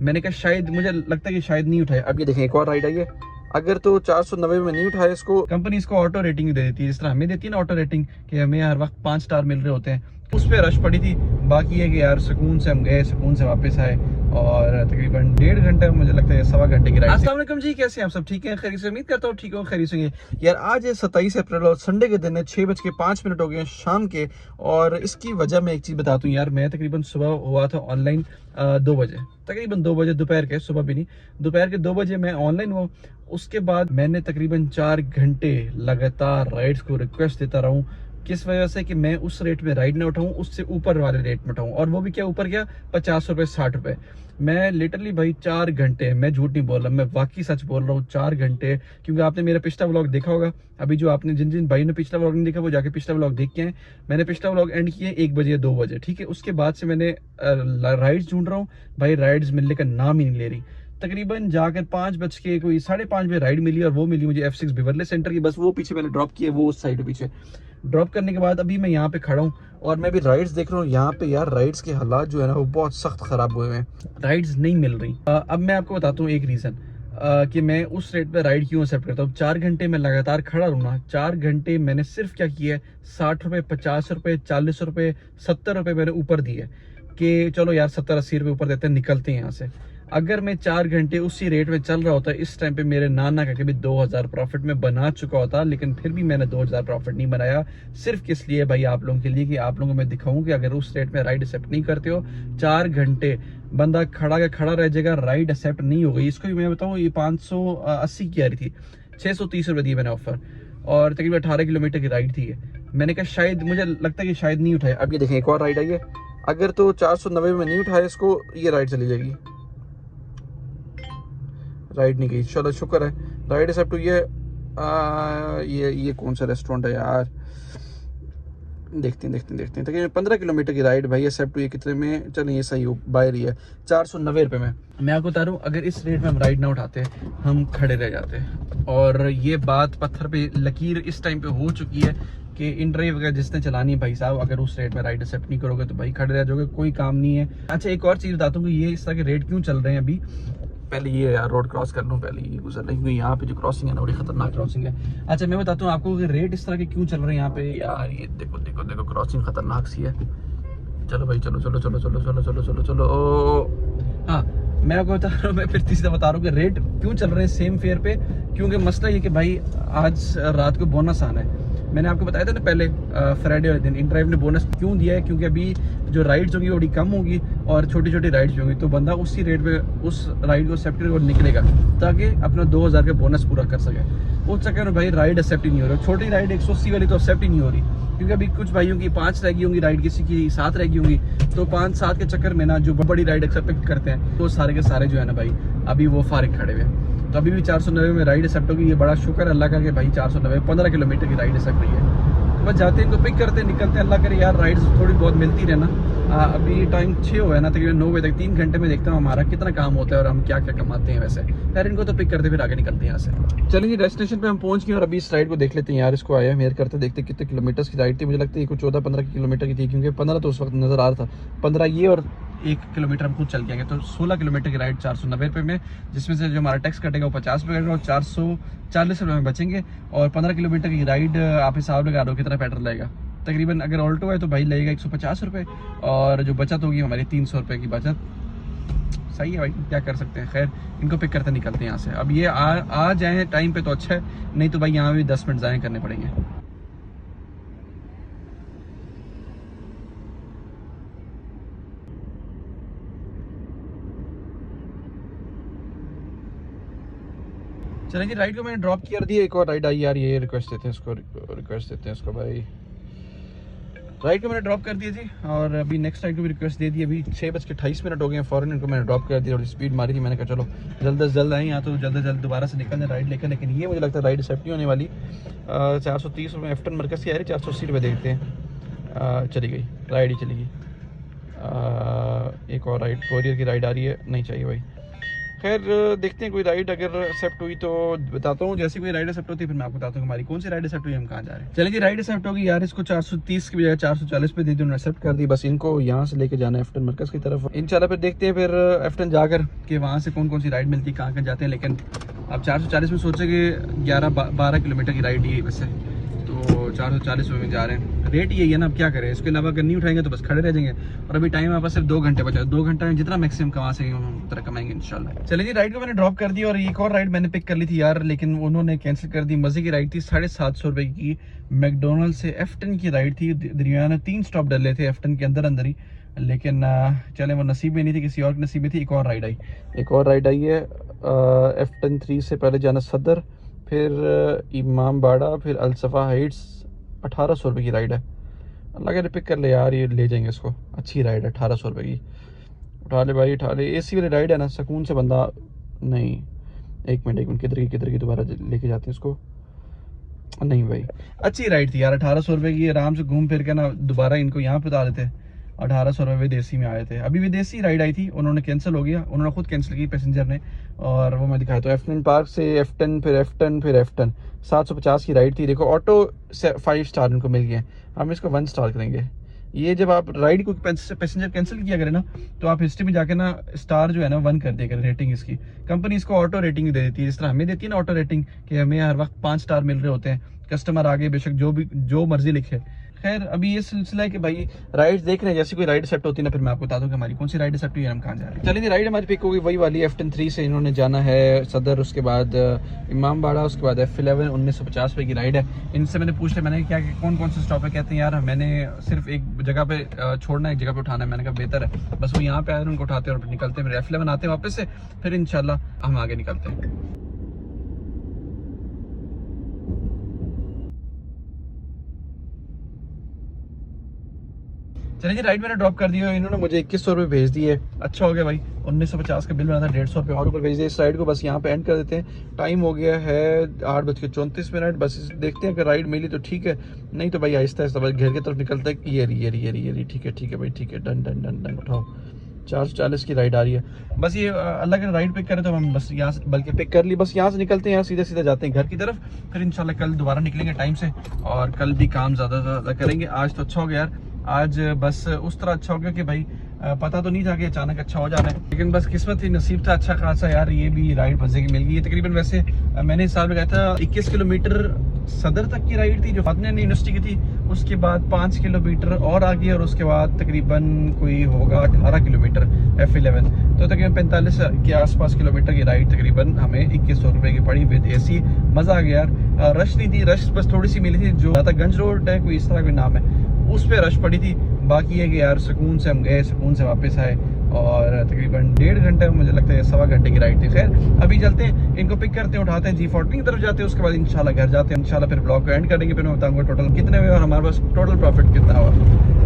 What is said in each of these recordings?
मैंने कहा शायद, मुझे लगता है कि शायद नहीं उठाए। अब ये देखें एक और राइड आई है, अगर तो 490 में नहीं उठाए इसको, कंपनी इसको ऑटो रेटिंग दे देती है, जिस तरह हमें देती है ना ऑटो रेटिंग कि हमें हर वक्त 5 स्टार मिल रहे होते हैं। उस पर रश पड़ी थी। बाकी है कि यार सुकून से हम गए, सुकून से वापस आए, और तकरीबन 1.5 घंटे, मुझे लगता है 1.25 घंटे की राइड। अस्सलाम वालेकुम जी, कैसे हैं आप सब? ठीक हैं, खैरियत से? उम्मीद करता हूँ ठीक हो, खैरियत से। यार आज है 27 अप्रैल और संडे के दिन है, 6:05 हो गए हैं शाम के। और इसकी वजह मैं एक चीज़ बताता हूँ यार, मैं तकरीबन सुबह हुआ था ऑनलाइन 2 बजे, तकरीबन 2 बजे दोपहर के, सुबह भी नहीं, दोपहर के 2 बजे मैं ऑनलाइन हुआ। उसके बाद मैंने तकरीबन 4 घंटे लगातार राइड्स को रिक्वेस्ट देता रहा हूँ। किस वजह से कि मैं उस रेट में राइड ना उठाऊं, उससे ऊपर वाले रेट में उठाऊं, और वो भी क्या ऊपर, क्या 50 रुपए 60 रुपए। मैं लिटरली भाई 4 घंटे, मैं झूठ नहीं बोल रहा, मैं वाकई सच बोल रहा हूँ, 4 घंटे। क्योंकि आपने मेरा पिछला व्लॉग देखा होगा, अभी जो आपने जिन जिन भाई ने पिछला व्लॉग नहीं देखा वो जाके पिछला व्लॉग देख के आए। मैंने पिछला व्लॉग एंड किया 1 बजे 2 बजे, ठीक है। उसके बाद से मैंने राइड्स ढूंढ रहा हूँ भाई, राइड्स मिलने का नाम ही नहीं ले रही। तकरीबन जाकर 5 बज के कोई 5:30 बजे राइड मिली, और वो मिली मुझे F6 बिवरले सेंटर की, बस वो पीछे मैंने ड्रॉप किया, वो उस साइड पीछे ड्रॉप करने के बाद अभी मैं यहाँ पे खड़ा हूँ, और मैं भी राइड्स देख रहा हूँ यहाँ पे। यार राइड्स के हालात जो है ना वो बहुत सख्त खराब हुए हैं, राइड्स नहीं मिल रही। अब मैं आपको बताता हूँ एक रीज़न कि मैं उस रेट पे राइड क्यों एक्सेप्ट करता हूँ। 4 घंटे मैं लगातार खड़ा रहूँगा, 4 घंटे मैंने सिर्फ क्या किया है, 60 रुपये 50 रुपये 40 रुपये 70 रुपये मैंने ऊपर दिए कि चलो यार 70-80 रुपये ऊपर देते हैं, निकलते हैं यहाँ से। अगर मैं 4 घंटे उसी रेट में चल रहा होता, इस टाइम पे मेरे नाना का कभी 2000 प्रॉफिट में बना चुका होता, लेकिन फिर भी मैंने 2000 प्रॉफिट नहीं बनाया। सिर्फ किस लिए भाई, आप लोगों के लिए, कि आप लोगों को मैं दिखाऊं कि अगर उस रेट में राइड एक्सेप्ट नहीं करते हो, 4 घंटे बंदा खड़ा का खड़ा रह जाएगा, राइड एक्सेप्ट नहीं हो गई। इसको भी मैं बताऊं, ये 580 की आ रही थी, 630 रुपये दिए मैंने ऑफर, और तकरीबन 18 किलोमीटर की राइड थी ये। मैंने कहा शायद, मुझे लगता है कि शायद नहीं उठाए। अब ये देखें एक और राइड आई है, अगर तो 490 में नहीं उठाए इसको, ये राइड चली जाएगी। राइड नहीं गई, चलो शुक्र है राइड एक्सेप्ट हुई है। ये कौन सा रेस्टोरेंट है यार, देखते हैं तकरीबन 15 किलोमीटर की राइड भाई एक्सेप्ट हुई है। कितने में, चलें ये सही हो, बाय रही है 490 रुपये में। मैं आपको बता रहा हूँ, अगर इस रेट में हम राइड ना उठाते हम खड़े रह जाते। और ये बात पत्थर पे लकीर इस टाइम पे हो चुकी है कि इन ड्राइव वगैरह जिसने चलानी है भाई साहब, अगर उस रेट में राइड एक्सेप्ट नहीं करोगे तो भाई खड़े रह जाओगे, कोई काम नहीं है। अच्छा एक और चीज़ बताता हूँ कि ये इस तरह के रेट क्यों चल रहे हैं अभी। पहले ये यार रोड क्रॉस कर लूँ, पहले ये गुजर रही, क्योंकि यहाँ पे जो क्रॉसिंग है ना बड़ी खतरनाक क्रॉसिंग है। अच्छा मैं बताता हूँ आपको कि रेट इस तरह के क्यों चल रहे हैं यहाँ पे। यार ये देखो देखो देखो, क्रॉसिंग खतरनाक सी है। चलो भाई चलो चलो चलो चलो चलो चलो चलो चलो हाँ, मैं आपको बता रहा हूँ, मैं फिर तीसरा बता रहा हूँ कि रेट क्यों चल रहे हैं सेम फेयर पे। क्योंकि मसला ये कि भाई आज रात को बोनस आना है। मैंने आपको बताया था ना पहले, फ्राइडे वाले दिन इन ड्राइव ने बोनस क्यों दिया है, क्योंकि अभी जो राइड्स होंगी बड़ी कम होंगी और छोटी छोटी राइड्स भी होंगी, तो बंदा उसी रेट पे उस राइड को एक्सेप्ट करके निकलेगा ताकि अपना 2000 का बोनस पूरा कर सके। उस चक्कर में भाई राइड एक्सेप्ट ही नहीं हो रही। छोटी राइड 180 वाली तो एक्सेप्ट ही नहीं हो रही, क्योंकि अभी कुछ भाइयों की 5 रह गई होंगी राइड, किसी की 7 रह गई होंगी। तो 5-7 के चक्कर में ना जो बड़ी राइड एक्सेप्ट करते हैं वो सारे के सारे जो है ना भाई अभी वो फारिग खड़े हुए हैं। तो अभी भी 490 में राइड एक्सेप्ट होगी, ये बड़ा शुक्र है अल्लाह का कि भाई 490 15 किलोमीटर की राइड एक्सेप्ट हुई है। तो बस जाते हैं, इनको पिक करते हैं, निकलते हैं। अल्लाह करे यार राइड्स थोड़ी बहुत मिलती रहना। अभी टाइम 6 हुआ है ना, तकरीबन 9 बजे तक 3 घंटे में देखता हूँ हमारा कितना काम होता है और हम क्या क्या कमाते हैं। वैसे यार इनको तो पिक करते फिर आगे निकलते हैं यहाँ से। चलिए डेस्टिनेशन पे हम पहुँच गए और अभी इस राइड को देख लेते हैं यार। इसको आया मेयर करते देखते कितने किलोमीटर की राइड थी। मुझे लगता है कुछ 14-15 किलोमीटर की थी, क्योंकि 15 तो उस वक्त नज़र आ रहा था, 15 ये और 1 किलोमीटर हम खुद चल के आएंगे। तो 16 किलोमीटर की राइड 490 रुपये में, जिसमें से जो हमारा टैक्स कटेगा वो 50 रुपये कटेगा और 440 रुपये में बचेंगे। और 15 किलोमीटर की राइड आप हिसाब लगा दो कितना पेट्रोल लगेगा। तकरीबन अगर ऑल्टो है तो भाई लगेगा 150 रुपये, और जो बचत होगी हमारी 300 रुपये की बचत। सही है भाई, क्या कर सकते हैं। खैर इनको पिक करते निकलते हैं यहाँ से। अब ये आ जाए टाइम पे तो अच्छा है, नहीं तो भाई यहाँ भी 10 मिनट ज़ाया करने पड़ेंगे। चलें जी, राइड को मैंने ड्रॉप कर दिया। एक और राइड आई यार, ये रिक्वेस्ट देते हैं इसको, रिक्वेस्ट देते हैं इसको भाई। राइड को मैंने ड्रॉप कर दिया जी, और अभी नेक्स्ट राइड को भी रिक्वेस्ट दे दी। अभी 6:28 हो गए हैं, फ़ौरन इनको मैंने ड्रॉप कर दिया। और स्पीड मारी थी, मैंने कहा चलो जल्द से जल्द आए यहाँ, तो जल्द से जल्द दोबारा से निकलने राइड लेकर। लेकिन ये मुझे लगता है राइड एक्सेप्ट नहीं होने वाली। 430 रुपये एफ्टन मरकज़ की आ रही, 480 रुपये देखते हैं। चली गई राइड ही चली गई। एक और राइड कोरियर की राइड आ रही है, नहीं चाहिए भाई। खैर देखते हैं कोई राइड अगर एक्सेप्ट हुई तो बताता हूँ। जैसे कोई राइड एक्सेप्ट होती है फिर मैं आपको बताता हूँ हमारी कौन सी राइड एक्सेप्ट हुई, हम कहाँ जा रहे हैं। चलिए जी, राइड एक्सेप्ट होगी यार। इसको 430 की बजाय 440 पे दे दी, उन्होंने एक्सेप्ट कर दी। बस इनको यहाँ से लेके जाना है एफ्टन मरकज़ की तरफ इंशाल्लाह। फिर देखते हैं फिर एफ्टन जाकर कि वहाँ से कौन कौन सी राइड मिलती है, कहाँ कहाँ जाते हैं। लेकिन अब 440 में सोचे कि 11-12 किलोमीटर की राइड ही वैसे, तो 440 में जा रहे हैं। रेट यही है ना, अब क्या करें। इसके अलावा अगर नहीं उठाएंगे तो बस खड़े रह जाएंगे। और अभी टाइम हमारे पास सिर्फ 2 घंटे बचा है। 2 घंटे में जितना मैक्सिमम कमा सकेंगे हम उतना कमाएंगे इंशाल्लाह। चलिए जी, राइड को मैंने ड्रॉप कर दिया और एक और राइड मैंने पिक कर ली थी यार, लेकिन उन्होंने कैंसिल कर दी। मजे की राइड थी, 750 रुपये की मैकडोनल्ड से एफ्टन की राइड थी। दरिया ने 3 स्टॉप डले थे एफ्टन के अंदर ही, लेकिन चले वो नसीब में नहीं थी, किसी और के नसीब में थी। एक और राइड आई है एफ्टन 3 से पहले जाना सदर, फिर इमाम बाड़ा, फिर अलसफा हाइट्स। 1800 रुपये की राइड है। अल्लाह के पिक कर ले यार, ये ले जाएंगे इसको। अच्छी राइड है, 1800 रुपये की। उठा ले भाई उठा ले, एसी वाली राइड है ना, सुकून से बंदा। नहीं, एक मिनट किधर की दोबारा लेके जाते हैं इसको। नहीं भाई, अच्छी राइड थी यार, 1800 रुपये की। आराम से घूम फिर के ना दोबारा इनको यहाँ पे उतारे थे। 1800 रुपये विदेशी में आए थे। अभी विदेशी राइड आई थी, उन्होंने कैंसिल हो गया, उन्होंने खुद कैंसिल की पैसेंजर ने। और वो मैं दिखाया तो एफ्टन पार्क से एफ्टन, फिर एफ्टन 750 की राइड थी। देखो ऑटो 5 स्टार इनको मिल गए, हम इसको 1 स्टार करेंगे। ये जब आप राइड को पैसेंजर कैंसिल किया करें ना, तो आप हिस्ट्री में जाके ना स्टार जो है ना 1 कर दिया करें रेटिंग इसकी। कंपनी इसको ऑटो रेटिंग दे देती है, जिस तरह हमें देती है ना ऑटो रेटिंग, कि हमें हर वक्त 5 स्टार मिल रहे होते हैं। कस्टमर आगे बेशक जो मर्जी लिखे। खैर अभी ये सिलसिला है कि भाई राइड्स देख रहे हैं, जैसे कोई राइड सेट होती है ना फिर मैं आपको बता दूं कि हमारी कौन सी राइड सेट हुई है, हम कहाँ जा रहे हैं। चलिए राइड हमारी पिक होगी वही वाली एफ्टन 3 से। इन्होंने जाना है सदर, उसके बाद इमाम बाड़ा, उसके बाद F11 1950 रुपये की राइड है। इनसे मैंने पूछ लिया, मैंने क्या कौन कौन से स्टॉप है। कहते हैं यार मैंने सिर्फ एक जगह पे छोड़ना है, एक जगह पे उठाना है। मैंने कहा बेहतर है, बस वो यहाँ पे आए उनको उठाते हैं और फिर निकलते हैं। फिर F11 आते हैं वापस से, फिर इंशाल्लाह हम आगे निकलते हैं। चलिए जी, राइड मैंने ड्रॉप कर दिया। इन्होंने मुझे 2100 रुपये भेज दिए। अच्छा हो गया भाई, 1950 का बिल बना था, 150 रुपये और ऊपर भेज दिए। इस राइड को बस यहाँ पे एंड कर देते हैं। टाइम हो गया है 8:34। बस देखते हैं, अगर राइड मिली तो ठीक है, नहीं तो भाई आहिस्ता आहिस्ता बस घर की तरफ निकलते हैं। ये ठीक है भाई, ठीक है, डन उठाओ। 440 की राइड आ रही है। बस ये अल्लाह का राइड पिक करें तो हम बस यहाँ से, बल्कि पिक कर ली, बस यहाँ से निकलते हैं, यहाँ सीधे जाते हैं घर की तरफ। फिर इंशाल्लाह कल दोबारा निकलेंगे टाइम से, और कल भी काम ज़्यादा करेंगे। आज तो अच्छा हो गया यार, आज बस उस तरह अच्छा हो गया कि भाई पता तो नहीं था कि अचानक अच्छा हो जाना है, लेकिन बस किस्मत थी, नसीब था अच्छा खासा यार। ये भी राइड मजे की मिल गई। तकरीबन वैसे मैंने हिसाब लगाया था 21 किलोमीटर सदर तक की राइड थी जो फातना यूनिवर्सिटी की थी। उसके बाद 5 किलोमीटर और आगे, और उसके बाद तकरीबन कोई होगा 18 किलोमीटर F11, तो तकरीबन 45 के आसपास किलोमीटर की राइड तकरीबन हमें 2100 रुपये की पड़ी विद AC। मज़ा आ गया यार। रश नहीं थी, रश बस थोड़ी सी मिली थी। जो गंज रोड है, कोई इस तरह कोई नाम है, उस पर रश पड़ी थी। बाकी है कि यार सुकून से हम गए, सुकून से वापस आए, और तकरीबन 1.5 घंटे, मुझे लगता है 1.25 घंटे की राइड थी। खैर अभी चलते हैं, इनको पिक करते हैं, उठाते हैं, G14 की तरफ जाते हैं। उसके बाद इंशाल्लाह घर जाते हैं। इंशाल्लाह फिर ब्लॉग को एंड करेंगे, फिर मैं बताऊंगा टोटल कितने हुए और हमारे पास टोटल प्रॉफिट कितना हुआ।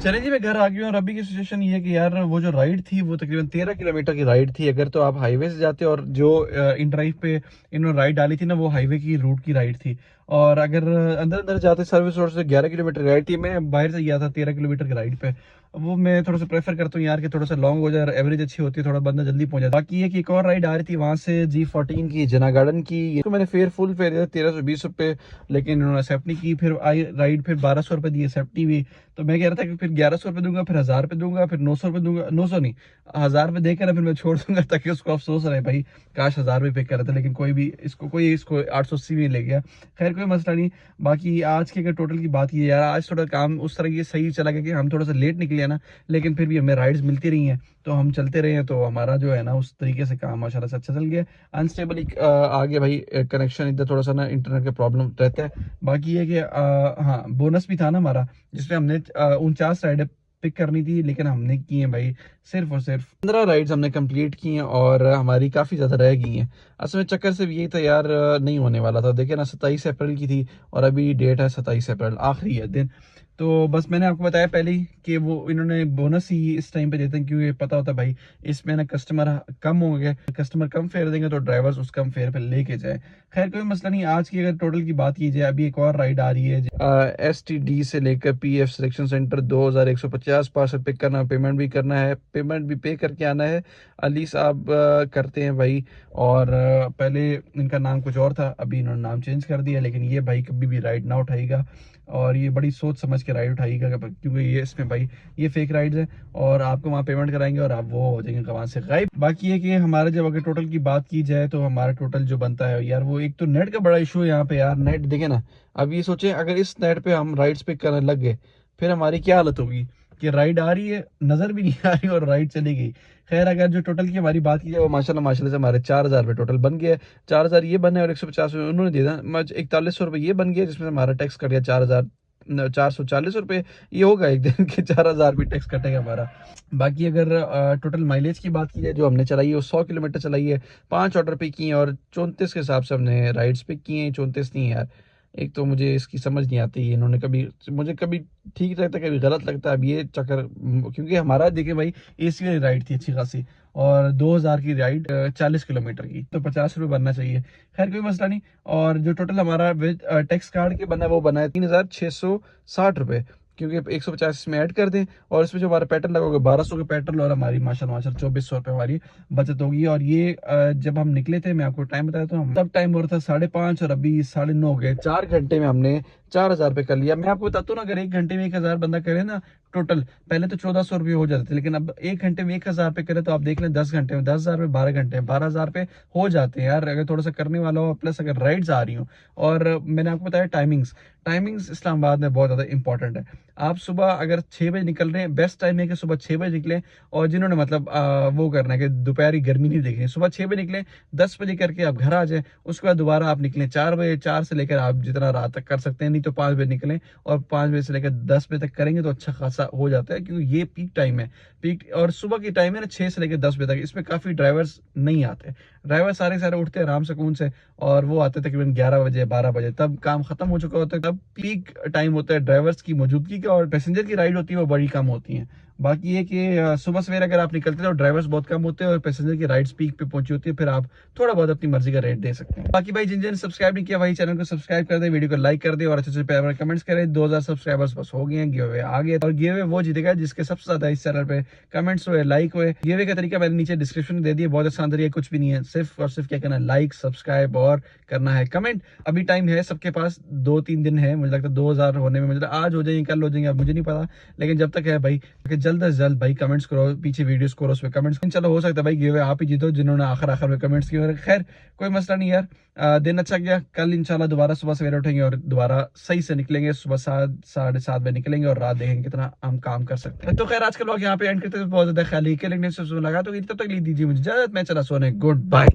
चलिए जी, मैं घर आ गया हूँ। और अभी की सिचुएशन ये है कि यार वो जो राइड थी वो तकरीबन 13 किलोमीटर की राइड थी। अगर तो आप हाईवे से जाते, और जो इन ड्राइव पे इन्होंने राइड डाली थी ना, वो हाईवे की रूट की राइड थी। और अगर अंदर जाते सर्विस रोड से 11 किलोमीटर की राइड थी। मैं बाहर से गया था 13 किलोमीटर की राइड पे। वो मैं थोड़ा सा प्रेफर करता हूँ यार कि थोड़ा सा लॉन्ग हो जाए, एवरेज अच्छी होती है, थोड़ा बंदा जल्दी पहुंच जाता है। बाकी ये कि एक और राइड आ रही थी वहाँ से G14 की, जना गार्डन की। तो मैंने फुल फेयर दिया 1320 रुपये, लेकिन इन्होंने एक्सेप्ट नहीं की। फिर आई राइड, फिर 1200 रुपये दी, एक्सेप्ट नहीं हुई। तो मैं कह रहा था कि फिर 1100 रुपये दूंगा, फिर 1000 रुपये दूंगा, फिर 900 रुपये दूंगा, 900 नहीं 1000 रुपये देकर फिर मैं छोड़ दूंगा, ताकि उसको अफसोस रहे भाई काश 1000 रुपये पे कर रहा था। लेकिन कोई इसको 880 में ले गया। खैर कोई मसला नहीं। बाकी आज की अगर टोटल की बात की यार, आज थोड़ा काम उस तरह की सही चला गया कि हम थोड़ा सा लेट निकले ना, लेकिन फिर भी हमें राइड्स मिलती रही हैं, तो हम चलते रहे हैं। तो हमारा जो है ना उस तरीके से काम माशाल्लाह से अच्छा चल गया। अनस्टेबल आ गया भाई कनेक्शन, इधर थोड़ा सा ना इंटरनेट का प्रॉब्लम रहता है। बाकी ये कि हाँ, बोनस भी था ना हमारा, जिसमें हमने 49 राइडें पिक करनी थी, लेकिन हमने की हैं भाई सिर्फ और सिर्फ 15 राइड्स हमने कंप्लीट की हैं, और हमारी काफ़ी ज़्यादा रह गई हैं। असल में चक्कर सिर्फ यही था यार, नहीं होने वाला था। देखिए ना 27 अप्रैल की थी, और अभी डेट है 27 अप्रैल, आखिरी है दिन। तो बस मैंने आपको बताया पहले ही कि वो इन्होंने बोनस ही इस टाइम पे देते हैं, क्योंकि पता होता है भाई इसमें ना कस्टमर कम होंगे, कस्टमर कम फेयर देंगे तो ड्राइवर्स उस कम फेयर पे लेके जाए। खैर कोई मसला नहीं। आज की अगर टोटल की बात की जाए, अभी एक और राइड आ रही है STD से लेकर PF selection centre 2150 parcel pick करना, पेमेंट भी करना है, पेमेंट भी पे करके आना है। अली साहब करते हैं भाई। और पहले इनका नाम कुछ और था, अभी इन्होंने नाम चेंज कर दिया, लेकिन ये भाई कभी भी राइड ना उठाएगा और ये बड़ी सोच समझ के राइड उठाएगा, क्योंकि ये इसमें भाई ये फेक राइड्स है और आपको वहाँ पेमेंट कराएंगे और आप वो हो जाएंगे वहाँ से गायब। बाकी है कि हमारे जब अगर टोटल की बात की जाए तो हमारा टोटल जो बनता है यार, वो एक तो नेट का बड़ा इशू है यहाँ पे यार। नेट देखे ना, अब ये सोचें अगर इस नेट पे हम राइड्स पिक करने लग गए फिर हमारी क्या हालत होगी कि राइड आ रही है नजर भी नहीं आ रही और राइड चली गई। खैर अगर जो टोटल की हमारी बात की जाए वो माशाल्लाह माशाल्लाह से हमारे 4000 रुपये टोटल बन गया है। 4000 ये बने और 150 उन्होंने दे दिया, 4100 रुपये ये बन गया, जिसमें से हमारा टैक्स कट गया 4440 रुपये। ये होगा एक दिन के 4000 भी टैक्स कटेगा हमारा। बाकी अगर टोटल माइलेज की बात की जाए जो हमने चलाई है वो 100 किलोमीटर चलाई है, 5 ऑर्डर पिक किए हैं और 34 के हिसाब से हमने राइड्स पिक किए हैं। 34 नहीं यार, एक तो मुझे इसकी समझ नहीं आती, इन्होंने कभी मुझे कभी ठीक लगता है कभी गलत लगता है। अब ये चक्कर क्योंकि हमारा देखे भाई AC वाली राइड थी अच्छी खासी और 2000 की राइड 40 किलोमीटर की, तो 50 रुपये बनना चाहिए। खैर कोई मसला नहीं। और जो टोटल हमारा टैक्स कार्ड के बना है वो बना है 3660 रुपये, क्योंकि 150 इसमें ऐड कर दें और इसमें जो हमारा पेट्रोल लगा होगा 1200 का पेट्रोल और हमारी माशाल्लाह 2400 रुपये हमारी बचत होगी। और ये जब हम निकले थे, मैं आपको टाइम बताया तो हम तब टाइम हो रहा था 5:30 और अभी 9:30 हो गए। 4 घंटे में हमने 4000 रुपये कर लिया। मैं आपको बताता हूँ ना, अगर 1 घंटे में 1000 बंदा करे ना टोटल, पहले तो 1400 रुपये हो जाते थे, लेकिन अब 1 घंटे में 1000 रुपये करे तो आप देख लें 10 घंटे में 10,000 रुपये, 12 घंटे में 12,000 रुपये हो जाते हैं यार, अगर थोड़ा सा करने वाला हो प्लस अगर राइड्स आ रही हो। और मैंने आपको बताया टाइमिंग्स इस्लामाबाद में बहुत ज़्यादा इंपॉर्टेंट है। आप सुबह अगर 6 बजे निकल रहे हैं, बेस्ट टाइम है कि सुबह 6 बजे निकलें। और जिन्होंने मतलब वो करना है कि दोपहरी गर्मी नहीं देखनी, सुबह 6 बजे निकलें, 10 बजे करके आप घर आ जाएं, उसके बाद दोबारा आप निकलें 4 बजे, 4 से लेकर आप जितना रात तक कर सकते हैं, नहीं तो 5 बजे निकलें और 5 बजे से लेकर 10 बजे तक करेंगे तो अच्छा खासा हो जाता है, क्योंकि ये पीक टाइम है। पीक और सुबह की टाइम है ना 6 से लेकर 10 बजे तक, इसमें काफ़ी ड्राइवर्स नहीं आते। ड्राइवर सारे उठते हैं आराम सुकून से और वो आते तकरीबन 11 बजे 12 बजे, तब काम खत्म हो चुका होता है, तब पीक टाइम होता है ड्राइवर्स की मौजूदगी का, और पैसेंजर की राइड होती है वो बड़ी कम होती है। बाकी ये कि सुबह सवेरे अगर आप निकलते हैं तो ड्राइवर्स बहुत कम होते हैं और पैसेंजर की राइड्स पीक पे पहुंची होती है, फिर आप थोड़ा बहुत अपनी मर्जी का रेट दे सकते हैं। बाकी भाई जिन सब्सक्राइब नहीं किया भाई चैनल को सब्सक्राइब कर दे, वीडियो को लाइक कर दे और अच्छे से प्यार कमेंट्स करें। 2000 सब्सक्राइबर्स बस हो गए हैं, गिव अवे आ गए और गिव अवे वो जीतेगा जिसके सबसे ज्यादा इस चैनल पे कमेंट्स हुए, लाइक हुए। गिव अवे का तरीका मैंने नीचे डिस्क्रिप्शन में दे दिया, बहुत आसान तरीका, कुछ भी नहीं है, सिर्फ और सिर्फ क्या करना है, लाइक सब्सक्राइब और करना है कमेंट। अभी टाइम है सबके पास, 2-3 दिन है, मुझे लगता है 2000 होने में, मुझे आज हो जाएंगे कल हो जाएंगे, अब मुझे नहीं पता, लेकिन जब तक है भाई जल्द से जल्द भाई कमेंट्स करो, पीछे वीडियोस करो, उस पर कमेंट्स। चलो हो सकता है भाई गिव अवे आप ही जीतो जिन्होंने आखिर में कमेंट्स किए। खैर कोई मसला नहीं यार, दिन अच्छा गया। कल इंशाल्लाह दोबारा सुबह सवेरे उठेंगे और दोबारा सही से निकलेंगे, सुबह 7 7:30 बजे निकलेंगे और रात देखेंगे कितना हम काम कर सकते हैं। तो खैर आज के लोग यहाँ पे एंड करते हैं, बहुत ज्यादा ख्याली के लेकिन लगा तो तब तक ली दीजिए मुझे इजाजत, मैं चला सोने, गुड बाय।